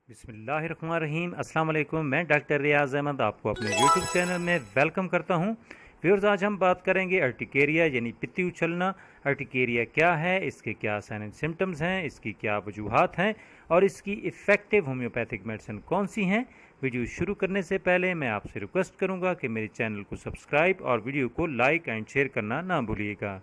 बिस्मिल्लाहिर्रहमानिर्रहीम। अस्सलाम वालेकुम। मैं डॉक्टर रियाज अहमद आपको अपने यूट्यूब चैनल में वेलकम करता हूं। व्यूअर्स, आज हम बात करेंगे अर्टिकेरिया यानी पित्ती उछलना। अर्टिकेरिया क्या है, इसके क्या साइन एंड सिम्टम्स हैं, इसकी क्या वजूहात हैं और इसकी इफ़ेक्टिव होम्योपैथिक मेडिसिन कौन सी हैं। वीडियो शुरू करने से पहले मैं आपसे रिक्वेस्ट करूंगा कि मेरे चैनल को सब्सक्राइब और वीडियो को लाइक एंड शेयर करना ना भूलिएगा।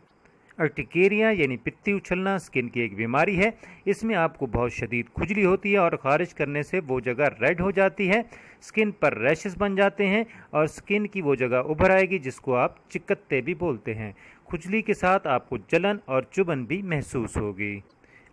अर्टिकेरिया यानी पित्ती उछलना स्किन की एक बीमारी है। इसमें आपको बहुत शदीद खुजली होती है और ख़ारिज करने से वो जगह रेड हो जाती है, स्किन पर रैशेस बन जाते हैं और स्किन की वो जगह उभर आएगी जिसको आप चिकत्ते भी बोलते हैं। खुजली के साथ आपको जलन और चुभन भी महसूस होगी।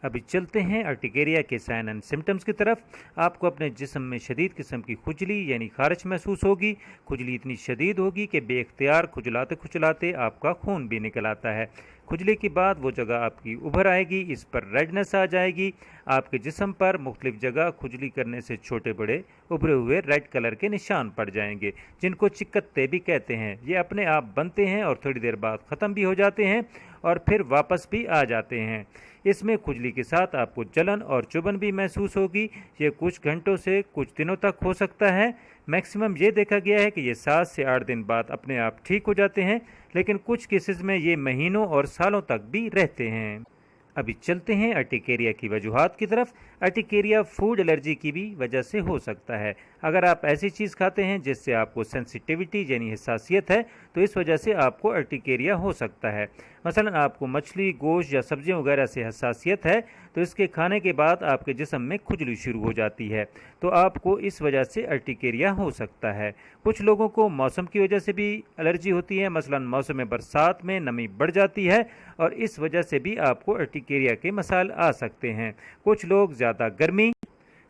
अभी चलते हैं अर्टिकेरिया के साइन एंड सिम्टम्स की तरफ। आपको अपने जिस्म में शदीद किस्म की खुजली यानी खारिश महसूस होगी। खुजली इतनी शदीद होगी कि बेख्तियार खुजलाते खुजलाते आपका खून भी निकल आता है। खुजली के बाद वो जगह आपकी उभर आएगी, इस पर रेडनेस आ जाएगी। आपके जिस्म पर मुख्तलिफ जगह खुजली करने से छोटे बड़े उभरे हुए रेड कलर के निशान पड़ जाएंगे, जिनको चिकत्ते भी कहते हैं। ये अपने आप बनते हैं और थोड़ी देर बाद ख़त्म भी हो जाते हैं और फिर वापस भी आ जाते हैं। इसमें खुजली के साथ आपको जलन और चुभन भी महसूस होगी। ये कुछ घंटों से कुछ दिनों तक हो सकता है। मैक्सिमम ये देखा गया है कि ये 7 से 8 दिन बाद अपने आप ठीक हो जाते हैं, लेकिन कुछ केसेस में ये महीनों और सालों तक भी रहते हैं। अभी चलते हैं अर्टिकेरिया की वजूहात की तरफ। अर्टिकेरिया फूड एलर्जी की भी वजह से हो सकता है। अगर आप ऐसी चीज़ खाते हैं जिससे आपको सेंसिटिविटी यानी हसासियत है, तो इस वजह से आपको अर्टिकेरिया हो सकता है। मसलन आपको मछली, गोश्त या सब्जियों वगैरह से हसासियत है, तो इसके खाने के बाद आपके जिस्म में खुजली शुरू हो जाती है, तो आपको इस वजह से अर्टिकेरिया हो सकता है। कुछ लोगों को मौसम की वजह से भी एलर्जी होती है। मसलन मौसम बरसात में नमी बढ़ जाती है और इस वजह से भी आपको अर्टिकेरिया के मसाइल आ सकते हैं। कुछ लोग ज़्यादा गर्मी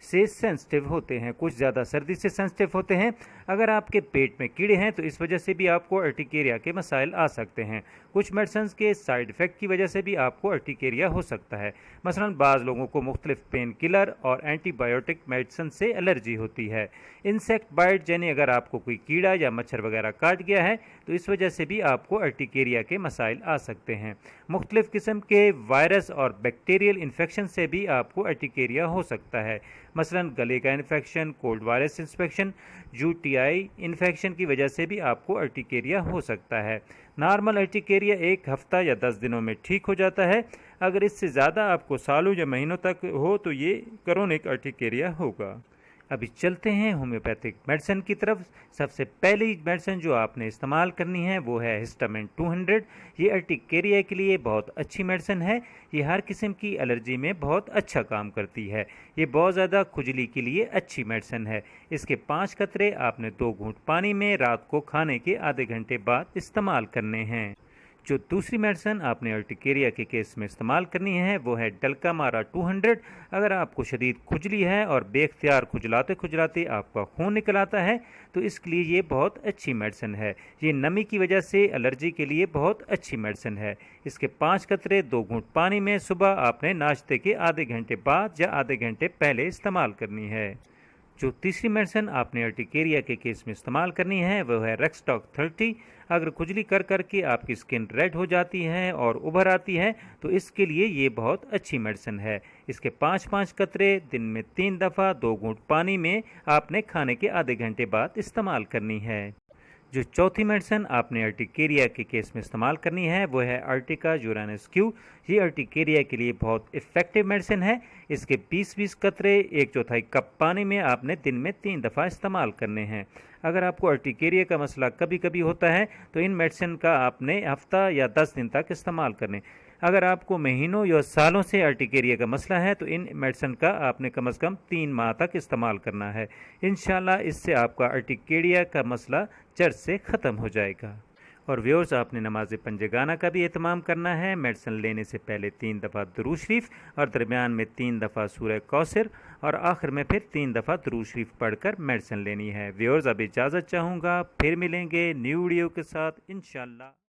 से सेंसिटिव होते हैं, कुछ ज़्यादा सर्दी से सेंसिटिव होते हैं। अगर आपके पेट में कीड़े हैं तो इस वजह से भी आपको अर्टिकेरिया के मसाइल आ सकते हैं। कुछ मेडिसिन के साइड इफ़ेक्ट की वजह से भी आपको अर्टिकेरिया हो सकता है। मसलन बाज़ लोगों को मुख्तलिफ पेन किलर और एंटीबायोटिक मेडिसिन से एलर्जी होती है। इंसेक्ट बाइट यानी अगर आपको कोई कीड़ा या मच्छर वगैरह काट गया है तो इस वजह से भी आपको अर्टिकेरिया के मसाइल आ सकते हैं। मुख्तलिफ किस्म के वायरस और बैक्टीरियल इन्फेक्शन से भी आपको अर्टिकेरिया हो सकता है। मसलन गले का infection, cold virus infection, UTI infection की वजह से भी आपको अर्टिकेरिया हो सकता है। नॉर्मल अर्टिकेरिया 1 हफ्ता या 10 दिनों में ठीक हो जाता है। अगर इससे ज़्यादा आपको सालों या महीनों तक हो तो ये क्रोनिक अर्टिकेरिया होगा। अभी चलते हैं होम्योपैथिक मेडिसिन की तरफ। सबसे पहली मेडिसिन जो आपने इस्तेमाल करनी है वो है हिस्टामिन 200। ये अर्टिकेरिया के लिए बहुत अच्छी मेडिसिन है। ये हर किस्म की एलर्जी में बहुत अच्छा काम करती है। ये बहुत ज़्यादा खुजली के लिए अच्छी मेडिसिन है। इसके 5 कतरे आपने 2 घूंट पानी में रात को खाने के आधे घंटे बाद इस्तेमाल करने हैं। जो दूसरी मेडिसिन आपने अर्टिकेरिया के केस में इस्तेमाल करनी है वो है डल्कामारा 200। अगर आपको शदीद खुजली है और बेख्तियार खुजलाते खुजलाते आपका खून निकल आता है तो इसके लिए ये बहुत अच्छी मेडिसिन है। ये नमी की वजह से एलर्जी के लिए बहुत अच्छी मेडिसिन है। इसके 5 कतरे 2 घूंट पानी में सुबह आपने नाश्ते के आधे घंटे बाद या आधे घंटे पहले इस्तेमाल करनी है। जो तीसरी मेडिसिन आपने अर्टिकेरिया के केस में इस्तेमाल करनी है वो है रेक्सटॉक 30। अगर खुजली कर करके आपकी स्किन रेड हो जाती है और उभर आती है तो इसके लिए ये बहुत अच्छी मेडिसिन है। इसके 5-5 कतरे दिन में 3 दफ़ा 2 घूंट पानी में आपने खाने के आधे घंटे बाद इस्तेमाल करनी है। जो चौथी मेडिसिन आपने अर्टिकेरिया के केस में इस्तेमाल करनी है वो है अर्टिका यूरानस क्यू। ये अर्टिकेरिया के लिए बहुत इफ़ेक्टिव मेडिसिन है। इसके 20-20 कतरे 1/4 कप पानी में आपने दिन में 3 दफ़ा इस्तेमाल करने हैं। अगर आपको अर्टिकेरिया का मसला कभी कभी होता है तो इन मेडिसिन का आपने हफ्ता या 10 दिन तक इस्तेमाल करने। अगर आपको महीनों या सालों से अर्टिकेरिया का मसला है तो इन मेडिसिन का आपने कम से कम 3 माह तक इस्तेमाल करना है। इंशाल्लाह इससे आपका अर्टिकेरिया का मसला जड़ से ख़त्म हो जाएगा। और व्यूअर्स, आपने नमाज पंजगाना का भी एहतमाम करना है। मेडिसिन लेने से पहले 3 दफ़ा दुरूद शरीफ और दरमियान में 3 दफ़ा सूरह कौसर और आखिर में फिर 3 दफ़ा दुरूद शरीफ पढ़कर मेडिसिन लेनी है। व्यूअर्स, अब इजाज़त चाहूँगा, फिर मिलेंगे न्यू वीडियो के साथ इंशाल्लाह।